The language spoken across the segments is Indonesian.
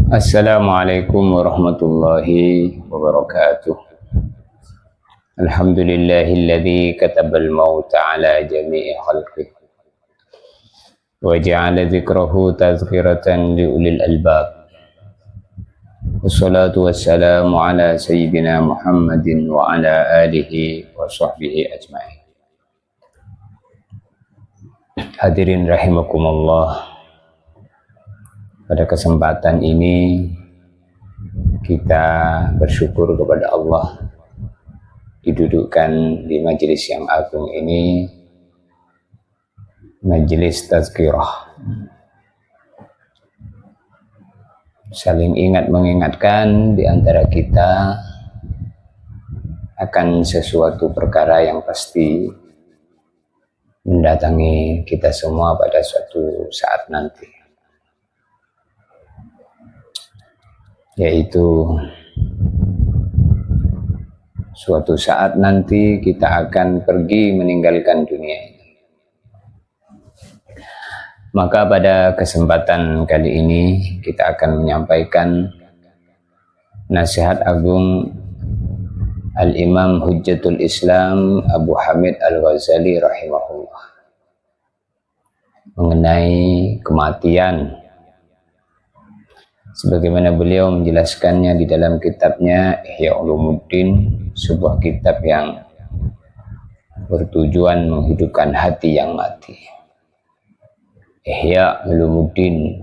Assalamualaikum warahmatullahi wabarakatuh. Alhamdulillahilladzi katabal mauta ala jami'i khalqih wa ja'ala dzikrahu tazkiratan liulil albab. Wassalatu wassalamu ala sayyidina Muhammadin wa ala alihi wa sahbihi ajma'in. Hadirin rahimakumullah. Pada kesempatan ini kita bersyukur kepada Allah didudukkan di majelis yang agung ini, majelis tazkirah. Saling ingat mengingatkan di antara kita akan sesuatu perkara yang pasti mendatangi kita semua pada suatu saat nanti, yaitu suatu saat nanti kita akan pergi meninggalkan dunia ini. Maka pada kesempatan kali ini kita akan menyampaikan nasihat agung Al-Imam Hujjatul Islam Abu Hamid Al-Ghazali rahimahullah mengenai kematian, sebagaimana beliau menjelaskannya di dalam kitabnya Ihya Ulumuddin, sebuah kitab yang bertujuan menghidupkan hati yang mati. Ihya Ulumuddin,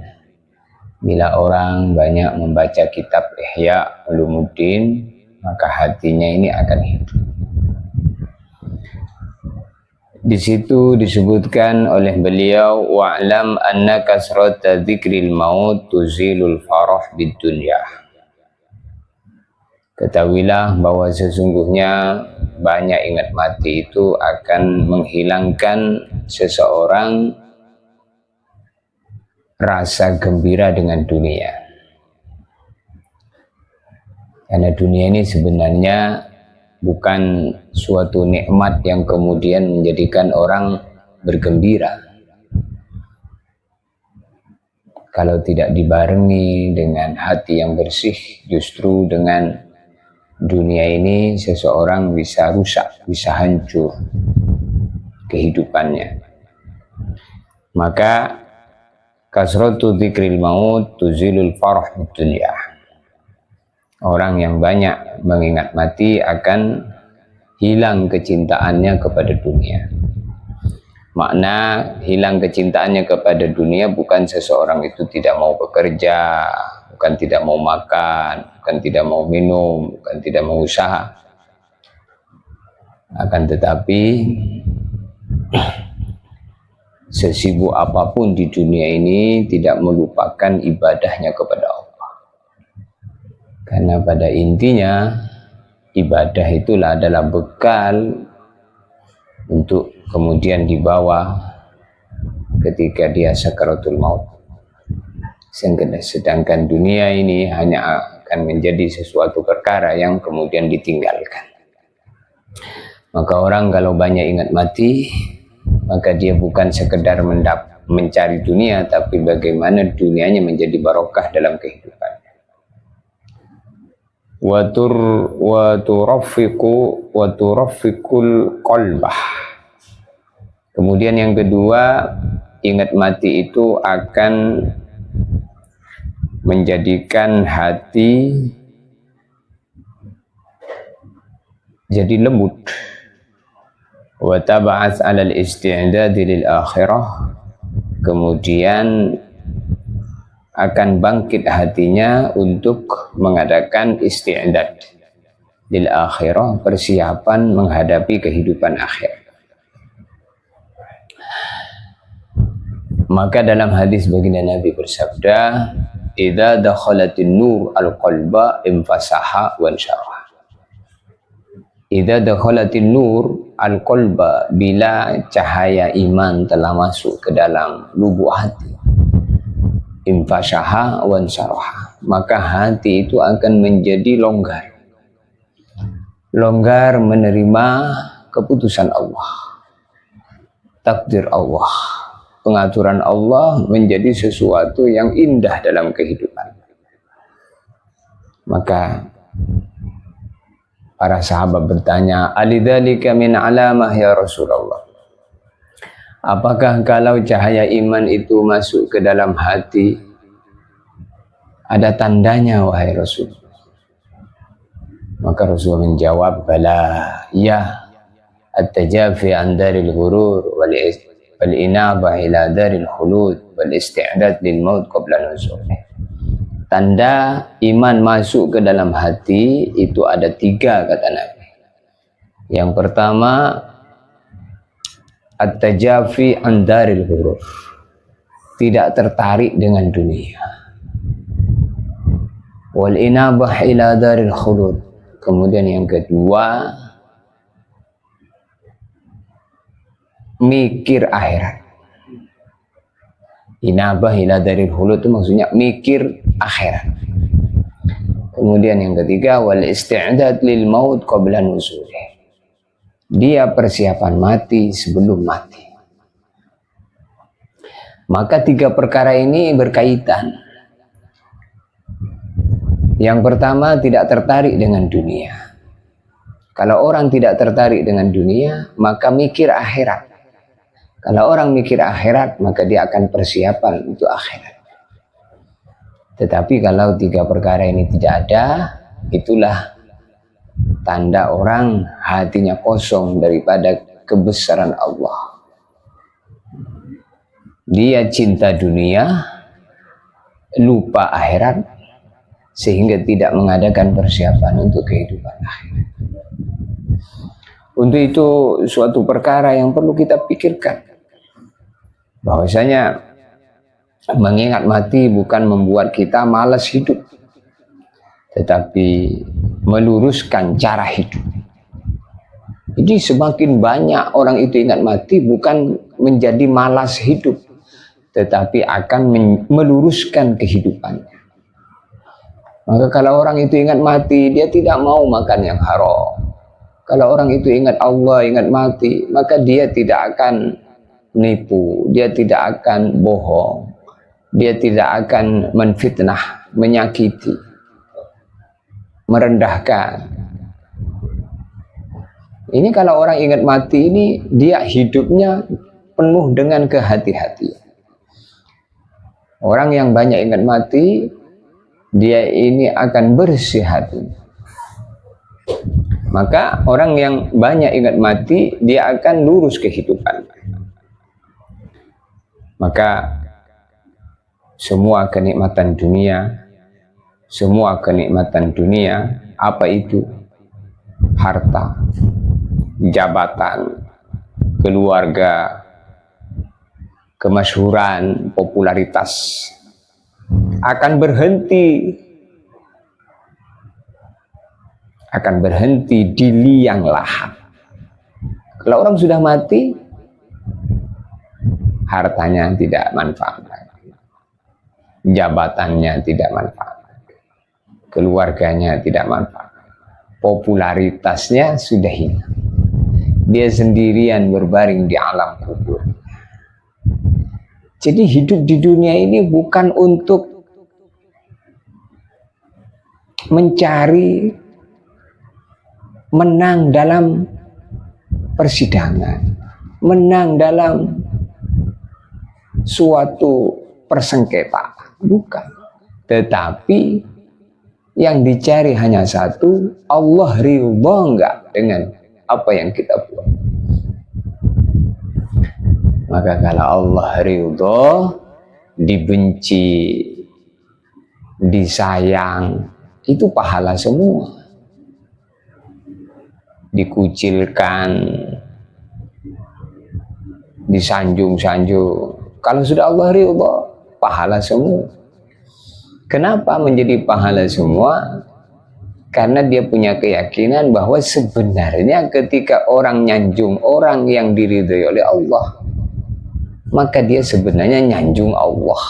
bila orang banyak membaca kitab Ihya Ulumuddin, maka hatinya ini akan hidup. Di situ disebutkan oleh beliau, wa'lam anna kasrata dzikril maut tuzilul farah bid dunya. Ketahuilah bahwa sesungguhnya banyak ingat mati itu akan menghilangkan seseorang rasa gembira dengan dunia. Karena dunia ini sebenarnya bukan suatu nikmat yang kemudian menjadikan orang bergembira. Kalau tidak dibarengi dengan hati yang bersih, justru dengan dunia ini seseorang bisa rusak, bisa hancur kehidupannya. Maka kasratu dzikril maut tuzilul farah bid dunya. Orang yang banyak mengingat mati akan hilang kecintaannya kepada dunia. Makna hilang kecintaannya kepada dunia bukan seseorang itu tidak mau bekerja, bukan tidak mau makan, bukan tidak mau minum, bukan tidak mau usaha. Akan tetapi sesibuk apapun di dunia ini tidak melupakan ibadahnya kepada Allah. Karena pada intinya ibadah itulah adalah bekal untuk kemudian dibawa ketika dia sakaratul maut. Sedangkan dunia ini hanya akan menjadi sesuatu perkara yang kemudian ditinggalkan. Maka orang kalau banyak ingat mati, maka dia bukan sekedar mencari dunia, tapi bagaimana dunianya menjadi barokah dalam kehidupan. Wa turaffiqul qalbah. Kemudian yang kedua, ingat mati itu akan menjadikan hati jadi lembut. Wa tab'ats 'alal isti'dad lil akhirah. Kemudian akan bangkit hatinya untuk mengadakan isti'dad lil akhirah, persiapan menghadapi kehidupan akhir. Maka dalam hadis baginda Nabi bersabda, idza dakhalatin nur al-qalba infasaha wa insyaraha. Idza dakhalatin nur al-qalba, bila cahaya iman telah masuk ke dalam lubuk hati, infasaha wa insyaraha, maka hati itu akan menjadi longgar. Longgar menerima keputusan Allah, takdir Allah, pengaturan Allah menjadi sesuatu yang indah dalam kehidupan. Maka para sahabat bertanya, "Alidzalika min alamah ya Rasulullah?" Apakah kalau cahaya iman itu masuk ke dalam hati ada tandanya wahai Rasul? Maka Rasul menjawab, "Bala, ya, at-tajafi an daril ghurur wal inabah ila daril khulud wal isti'dad lil maut qabla nuzulih." Tanda iman masuk ke dalam hati itu ada 3 kata Nabi. Yang pertama, at-tajafi an daril ghurur, tidak tertarik dengan dunia. Wal inabah ila daril khulud. Kemudian yang kedua, mikir akhirat. Inabah ila daril khulud itu maksudnya mikir akhirat. Kemudian yang ketiga, wal isti'dad lil maut qabla nuzulih. Dia persiapan mati sebelum mati. Maka 3 perkara ini berkaitan. Yang pertama, tidak tertarik dengan dunia. Kalau orang tidak tertarik dengan dunia, maka mikir akhirat. Kalau orang mikir akhirat, maka dia akan persiapan untuk akhirat. Tetapi kalau 3 perkara ini tidak ada, itulah tanda orang hatinya kosong daripada kebesaran Allah. Dia cinta dunia, lupa akhirat, sehingga tidak mengadakan persiapan untuk kehidupan akhirat. Untuk itu suatu perkara yang perlu kita pikirkan, bahwasanya mengingat mati bukan membuat kita malas hidup, tetapi meluruskan cara hidup. Jadi semakin banyak orang itu ingat mati, bukan menjadi malas hidup, tetapi akan meluruskan kehidupannya. Maka kalau orang itu ingat mati, dia tidak mau makan yang haram. Kalau orang itu ingat Allah, ingat mati, maka dia tidak akan nipu, dia tidak akan bohong, dia tidak akan menfitnah, menyakiti, merendahkan. Ini kalau orang ingat mati ini, dia hidupnya penuh dengan kehati-hatian. Orang yang banyak ingat mati, dia ini akan bersih hati. Maka orang yang banyak ingat mati, dia akan lurus kehidupan. Maka semua kenikmatan dunia, apa itu? Harta, jabatan, keluarga, kemasyhuran, popularitas akan berhenti di liang lahat. Kalau orang sudah mati, hartanya tidak manfaat, jabatannya tidak manfaat, keluarganya tidak manfaat, popularitasnya sudah hilang. Dia sendirian berbaring di alam kubur. Jadi hidup di dunia ini bukan untuk mencari menang dalam persidangan, menang dalam suatu persengketaan, bukan. Tetapi yang dicari hanya satu, Allah ridha enggak dengan apa yang kita buat. Maka kalau Allah ridha, dibenci, disayang, itu pahala semua. Dikucilkan, disanjung-sanjung, kalau sudah Allah ridha, pahala semua. Kenapa menjadi pahala semua? Karena dia punya keyakinan bahwa sebenarnya ketika orang nyanjung orang yang diridhai oleh Allah, maka dia sebenarnya nyanjung Allah.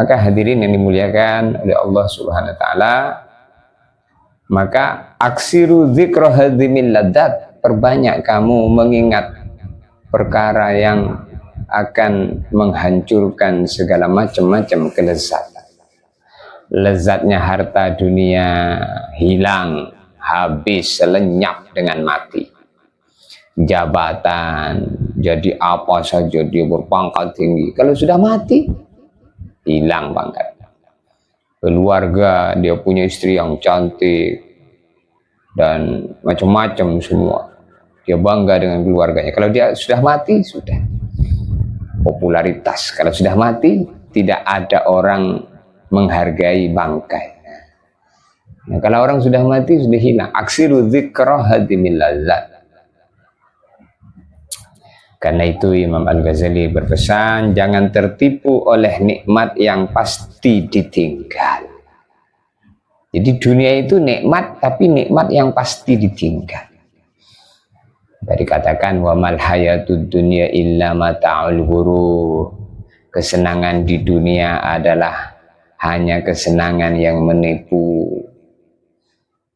Maka hadirin yang dimuliakan oleh Allah Subhanahu wa taala, maka aksiru dzikra hadzimil ladat, perbanyak kamu mengingat perkara yang akan menghancurkan segala macam-macam kelezatan. Lezatnya harta dunia hilang, habis, lenyap dengan mati. Jabatan, jadi apa saja dia berpangkat tinggi, kalau sudah mati, hilang pangkat. Keluarga, dia punya istri yang cantik, dan macam-macam semua. Dia bangga dengan keluarganya. Kalau dia sudah mati, sudah. Popularitas, kalau sudah mati, tidak ada orang menghargai bangkai. Nah, kalau orang sudah mati, sudah hilang. Aksiru dzikra hadimil lazzat. Karena itu Imam Al-Ghazali berpesan, jangan tertipu oleh nikmat yang pasti ditinggal. Jadi dunia itu nikmat, tapi nikmat yang pasti ditinggal. Tadi katakan, wa mal hayatud dunya illa mata'ul ghurur. Kesenangan di dunia adalah hanya kesenangan yang menipu.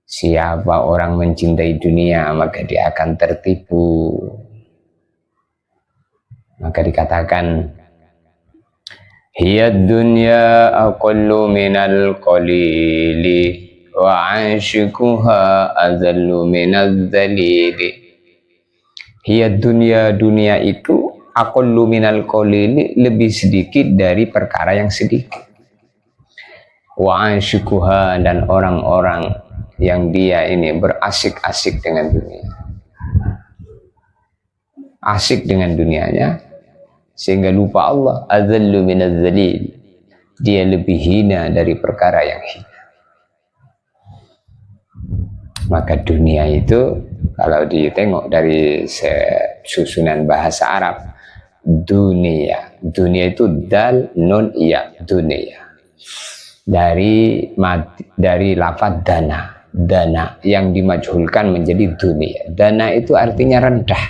Siapa orang mencintai dunia, maka dia akan tertipu. Maka dikatakan, hiya dunya aqallu minal qalili wa 'ashquha azallu minaz zalili. Hiya dunya, dunia itu aqallu minal qalili, lebih sedikit dari perkara yang sedikit. Wa 'ashquha, dan orang-orang yang dia ini berasik-asik dengan dunia, asik dengan dunianya sehingga lupa Allah. Azallu minaz zalil, dia lebih hina dari perkara yang hina. Maka dunia itu kalau ditengok dari susunan bahasa Arab, dunia, dunia itu dal nun iya, dunia, dari lafaz dana, dana yang dimajhulkan menjadi dunia. Dana itu artinya rendah,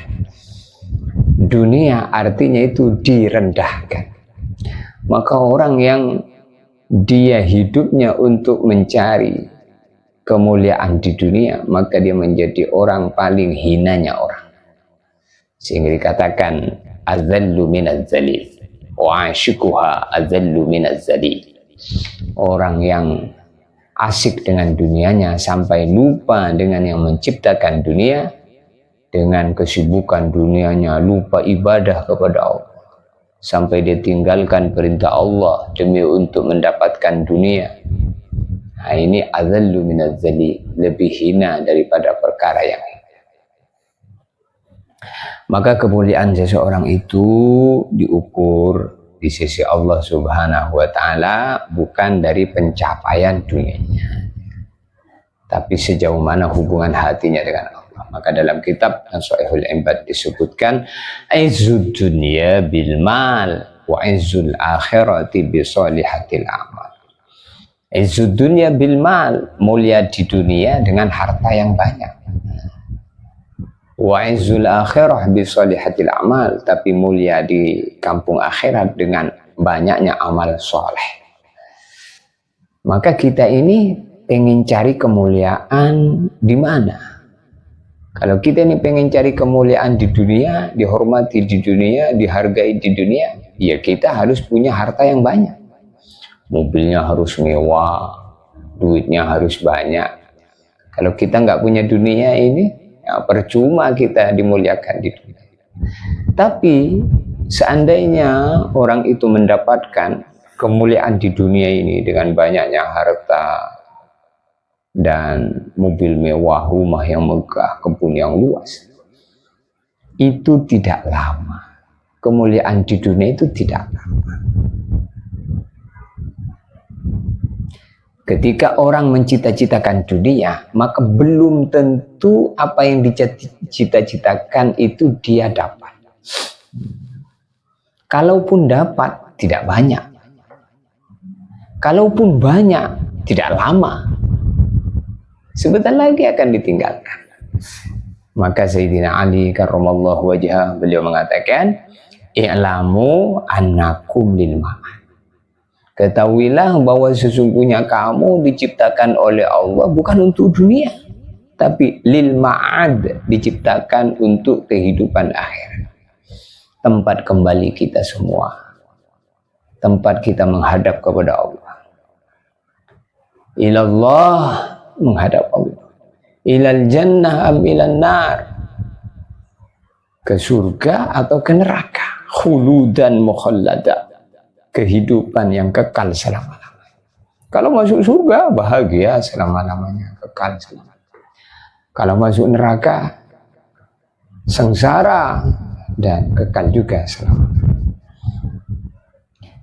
dunia artinya itu direndahkan. Maka orang yang dia hidupnya untuk mencari kemuliaan di dunia, maka dia menjadi orang paling hinanya orang. Sehingga dikatakan azallu minaz zalil wa 'ashquha azallu minaz zalil. Orang yang asik dengan dunianya sampai lupa dengan yang menciptakan dunia, dengan kesibukan dunianya, lupa ibadah kepada Allah, sampai dia tinggalkan perintah Allah demi untuk mendapatkan dunia. Nah, ini azallu minaz zali, lebih hina daripada perkara yang hina. Maka kemuliaan seseorang itu diukur di sisi Allah Subhanahu wa Ta'ala bukan dari pencapaian dunianya, tapi sejauh mana hubungan hatinya dengan Allah. Maka dalam kitab Nasha'ihul Ibad disebutkan, izzud dunya bil mal wa izzul akhirati bi shalihatil amal. Izzud dunya bil mal, mulia di dunia dengan harta yang banyak. Wa izzul akhirah bi shalihatil amal, tapi mulia di kampung akhirat dengan banyaknya amal soleh. Maka kita ini pengen cari kemuliaan di mana? Kalau kita ini pengen cari kemuliaan di dunia, dihormati di dunia, dihargai di dunia, ya kita harus punya harta yang banyak. Mobilnya harus mewah, duitnya harus banyak. Kalau kita nggak punya dunia ini, ya percuma kita dimuliakan di dunia. Tapi seandainya orang itu mendapatkan kemuliaan di dunia ini dengan banyaknya harta dan mobil mewah, rumah yang megah, kebun yang luas, itu tidak lama. Kemuliaan di dunia itu tidak lama. Ketika orang mencita-citakan dunia, maka belum tentu apa yang dicita-citakan itu dia dapat. Kalaupun dapat, tidak banyak. Kalaupun banyak, tidak lama. Sebentar lagi akan ditinggalkan. Maka Sayyidina Ali karramallahu wajhah, beliau mengatakan, i'lamu annakum lil ma'ad. Ketahuilah bahwa sesungguhnya kamu diciptakan oleh Allah bukan untuk dunia, tapi lil ma'ad, diciptakan untuk kehidupan akhir. tempat kembali kita semua, tempat kita menghadap kepada Allah. Ilallah, menghadap Allah. Ilal jannah am ilan nar, ke surga atau ke neraka. Khuludan mukhallada, kehidupan yang kekal selama-lamanya. Kalau masuk surga bahagia selama-lamanya, kekal selama-lamanya. Kalau masuk neraka sengsara dan kekal juga selama-lamanya.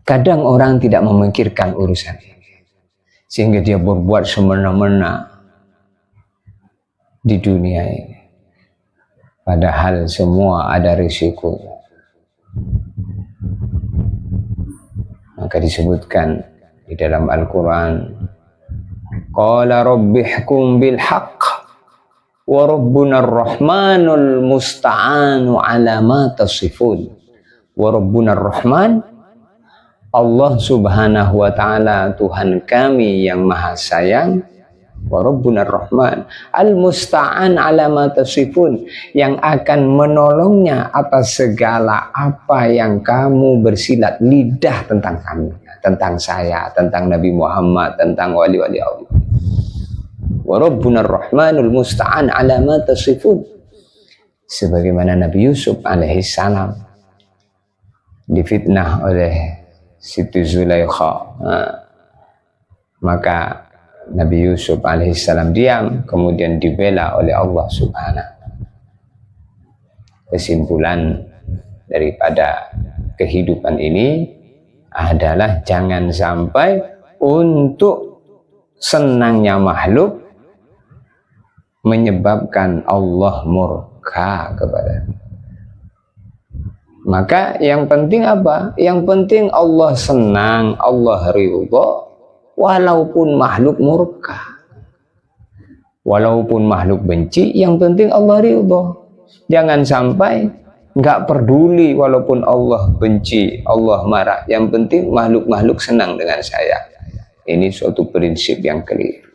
Kadang orang tidak memikirkan urusan ini, sehingga dia berbuat semena-mena di dunia ini. Padahal semua ada risikonya. Maka disebutkan di dalam Al-Quran, Qala rabbihkum bil haqq wa rabbuna ar-rahmanul musta'anu ala ma tasifun. Wa rabbuna ar-rahman, Allah subhanahu wa ta'ala Tuhan kami yang maha sayang. Wa rabbuna ar-rahman al-musta'an ala ma tasifun, yang akan menolongnya atas segala apa yang kamu bersilat lidah tentang kami, tentang saya, tentang Nabi Muhammad, tentang wali-wali Allah. Wa rabbuna ar-rahmanul musta'an ala ma tasifun, sebagaimana Nabi Yusuf alaihissalam difitnah oleh Siti Zulaikha, maka Nabi Yusuf alaihissalam diam, kemudian dibela oleh Allah subhanahu. Kesimpulan daripada kehidupan ini adalah jangan sampai untuk senangnya makhluk menyebabkan Allah murka kepada. Maka yang penting apa? Yang penting Allah senang, Allah ridha, walaupun makhluk murka, walaupun makhluk benci, yang penting Allah ridha. Jangan sampai nggak peduli walaupun Allah benci, Allah marah, yang penting makhluk-makhluk senang dengan saya. Ini suatu prinsip yang keliru.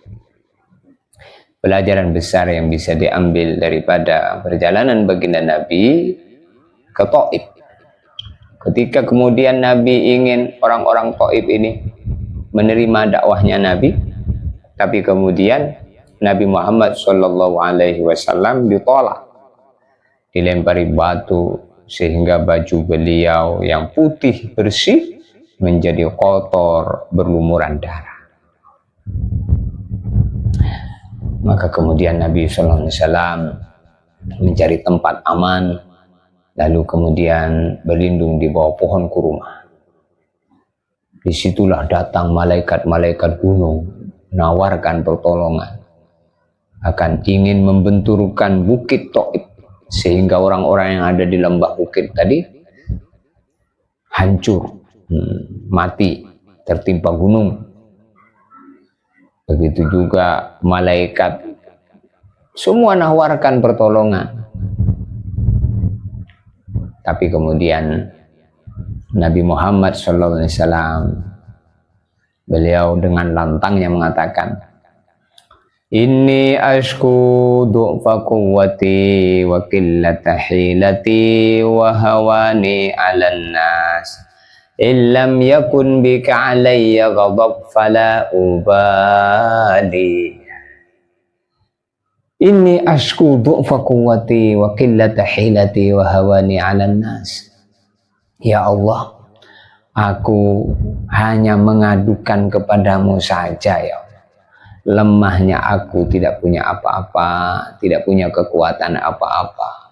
Pelajaran besar yang bisa diambil daripada perjalanan baginda Nabi ke Taif. Ketika kemudian Nabi ingin orang-orang Taif ini menerima dakwahnya Nabi, tapi kemudian Nabi Muhammad SAW ditolak, dilempari batu sehingga baju beliau yang putih bersih menjadi kotor berlumuran darah. Maka kemudian Nabi SAW mencari tempat aman, lalu kemudian berlindung di bawah pohon kurma. Disitulah datang malaikat-malaikat gunung menawarkan pertolongan, akan ingin membenturkan bukit Taif, sehingga orang-orang yang ada di lembah bukit tadi hancur, mati, tertimpa gunung. Begitu juga malaikat semua nawarkan pertolongan. Tapi kemudian Nabi Muhammad SAW beliau dengan lantangnya mengatakan, Inni ashku du'fa quwwati wa qillata hilati wa hawani 'alan nas. Illam yakun bika alayya ghadab fala ubali. Inni ashku du'fa quwwati wa qillata hilati wa hawani 'alan nas. Ya Allah, aku hanya mengadukan kepadamu saja ya Allah. Lemahnya aku, tidak punya apa-apa, tidak punya kekuatan apa-apa.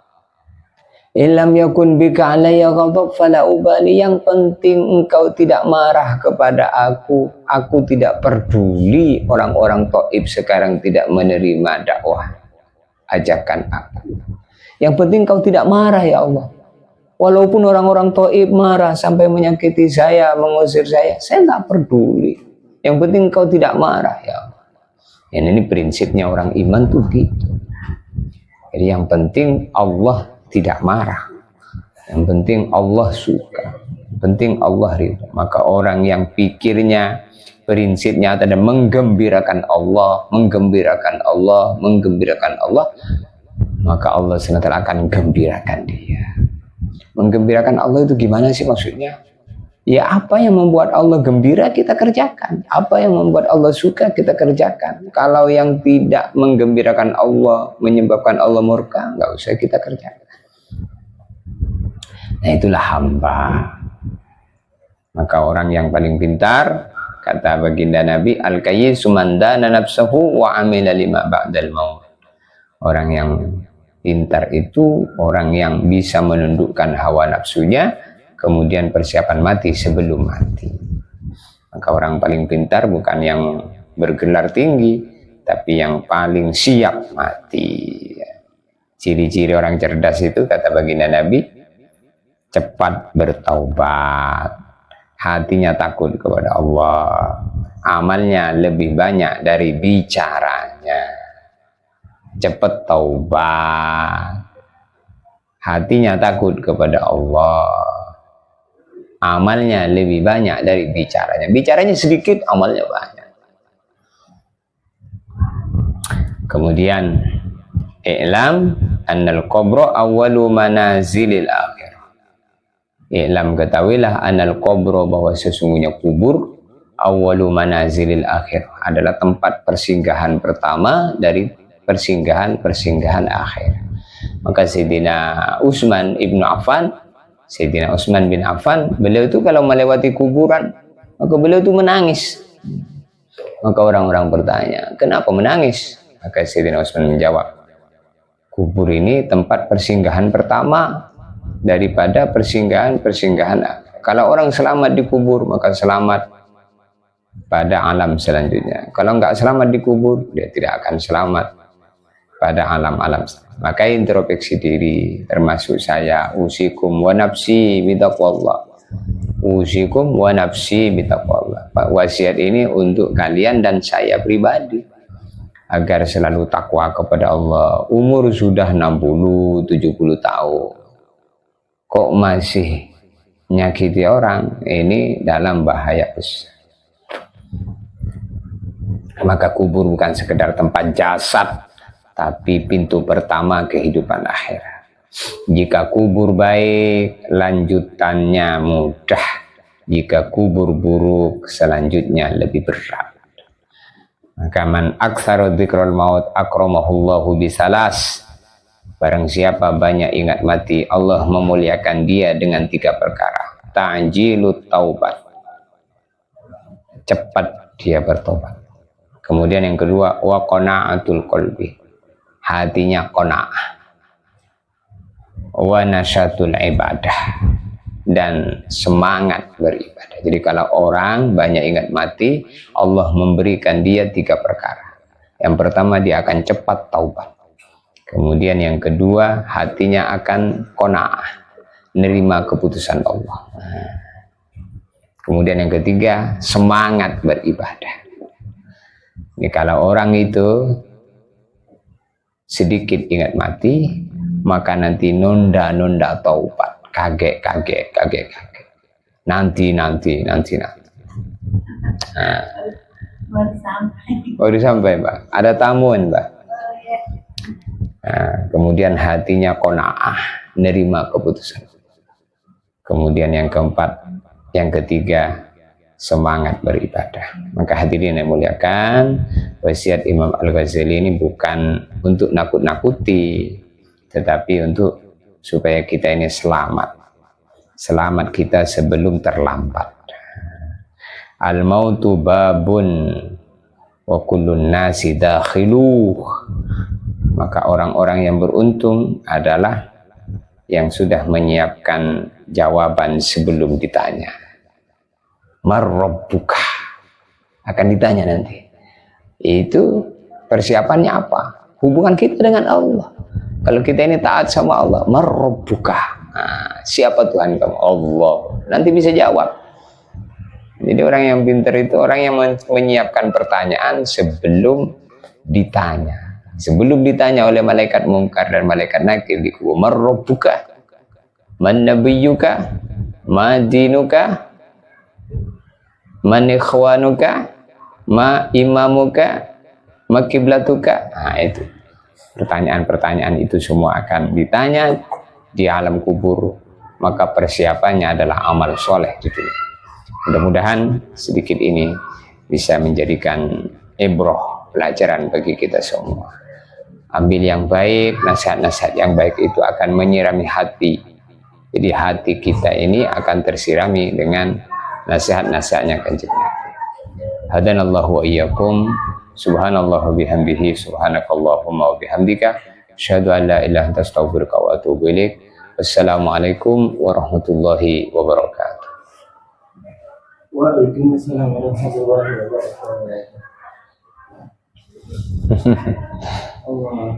Illam yakun bika alayya ghadab fala ubali. Yang penting engkau tidak marah kepada aku tidak peduli orang-orang Taif sekarang tidak menerima dakwah ajakan aku. Yang penting kau tidak marah ya Allah. Walaupun orang-orang Taif marah sampai menyakiti saya, mengusir saya nggak peduli. Yang penting kau tidak marah ya Allah. Ini prinsipnya orang iman tuh gitu. Jadi yang penting Allah tidak marah, yang penting Allah suka, yang penting Allah ridho. Maka orang yang pikirnya, prinsipnya adalah menggembirakan Allah, menggembirakan Allah, menggembirakan Allah, maka Allah SWT akan gembirakan dia. Menggembirakan Allah itu gimana sih maksudnya? Ya apa yang membuat Allah gembira kita kerjakan. Apa yang membuat Allah suka kita kerjakan. Kalau yang tidak menggembirakan Allah, menyebabkan Allah murka, nggak usah kita kerjakan. Nah itulah hamba. Maka orang yang paling pintar, kata baginda Nabi, al-kayyisu man dana nafsahu wa amila lima ba'dal maut. Orang yang pintar itu orang yang bisa menundukkan hawa nafsunya, kemudian persiapan mati sebelum mati. Maka orang paling pintar bukan yang bergelar tinggi, tapi yang paling siap mati. Ciri-ciri orang cerdas itu, kata baginda Nabi, cepat bertaubat, hatinya takut kepada Allah, amalnya lebih banyak dari bicaranya. Cepat taubat, hatinya takut kepada Allah, amalnya lebih banyak dari bicaranya. Bicaranya sedikit, amalnya banyak. Kemudian i'lam annal qabra awwalu manazilil akhir. I'lam, ketahuilah, annal qabra, bahwa sesungguhnya kubur, awwalu manazilil akhir, adalah tempat persinggahan pertama dari persinggahan akhir. Maka Sayyidina Utsman ibnu Affan, Sayyidina Utsman bin Affan, beliau itu kalau melewati kuburan, maka beliau itu menangis. Maka orang-orang bertanya, kenapa menangis? Maka Sayyidina Utsman menjawab, kubur ini tempat persinggahan pertama daripada persinggahan. Kalau orang selamat di kubur, maka selamat pada alam selanjutnya. Kalau nggak selamat di kubur, dia tidak akan selamat pada alam-alam. Maka introspeksi diri, termasuk saya, usikum wa nafsi bitaqwallah. Usikum wa nafsi bitaqwallah. Wasiat ini untuk kalian dan saya pribadi, agar selalu takwa kepada Allah. Umur sudah 60, 70 tahun, kok masih nyakiti orang, ini dalam bahaya besar. Maka kubur bukan sekedar tempat jasad, tapi pintu pertama kehidupan akhirat. Jika kubur baik, lanjutannya mudah. Jika kubur buruk, selanjutnya lebih berat. Maka man aktsara dzikrul maut akramahullahu bisalas. Barang siapa banyak ingat mati, Allah memuliakan dia dengan 3 perkara. Ta'jilut taubat, cepat dia bertobat. Kemudian yang kedua, wa qana'atul qalbi, hatinya qanaah. Wa nasyatul ibadah, dan semangat beribadah. Jadi kalau orang banyak ingat mati, Allah memberikan dia 3 perkara. Yang pertama, dia akan cepat taubat. Kemudian yang kedua, hatinya akan qanaah, nerima keputusan Allah. Kemudian yang ketiga, semangat beribadah. Ini kalau orang itu sedikit ingat mati, maka nanti nunda taubat, kaget. Nanti. Nah. Baru sampai, Mbak. Ada tamuan, Mbak. Nah, kemudian hatinya qanaah, nerima keputusan. Kemudian yang keempat, yang ketiga, semangat beribadah. Maka hadirin yang muliakan, wasiat Imam Al-Ghazali ini bukan untuk nakut-nakuti, tetapi untuk supaya kita ini selamat kita sebelum terlambat. Al-mautu babun wa kullun nasi dakhiluh. Maka orang-orang yang beruntung adalah yang sudah menyiapkan jawaban sebelum ditanya. Marrabbuka, akan ditanya nanti. Itu persiapannya apa? Hubungan kita dengan Allah. Kalau kita ini taat sama Allah, marrabbuka. Nah, siapa Tuhan kamu? Allah. Nanti bisa jawab. Jadi orang yang pintar itu orang yang menyiapkan pertanyaan sebelum ditanya. Sebelum ditanya oleh malaikat mungkar dan malaikat nakir di kubur, marrabbuka, man nabiyyuka, ma dinuka, man ikhwanuka, ma imamuka, ma kiblatuka. Nah itu pertanyaan-pertanyaan itu semua akan ditanya di alam kubur maka persiapannya adalah amal soleh di dunia. Mudah-mudahan sedikit ini bisa menjadikan ibroh, pelajaran bagi kita semua. Ambil yang baik, nasihat-nasihat yang baik itu akan menyirami hati. Jadi hati kita ini akan tersirami dengan nasihat-nasihatnya Kanjeng Nabi. Hadanallahu wa iyyakum. Subhanallah bihamdihi, subhanakallahumma wa bihamdika, asyhadu an la ilaha illa anta astaghfiruka wa atubu ilaik. Wassalamualaikum warahmatullahi wabarakatuh. Waalaikumsalam warahmatullahi wabarakatuh. Allah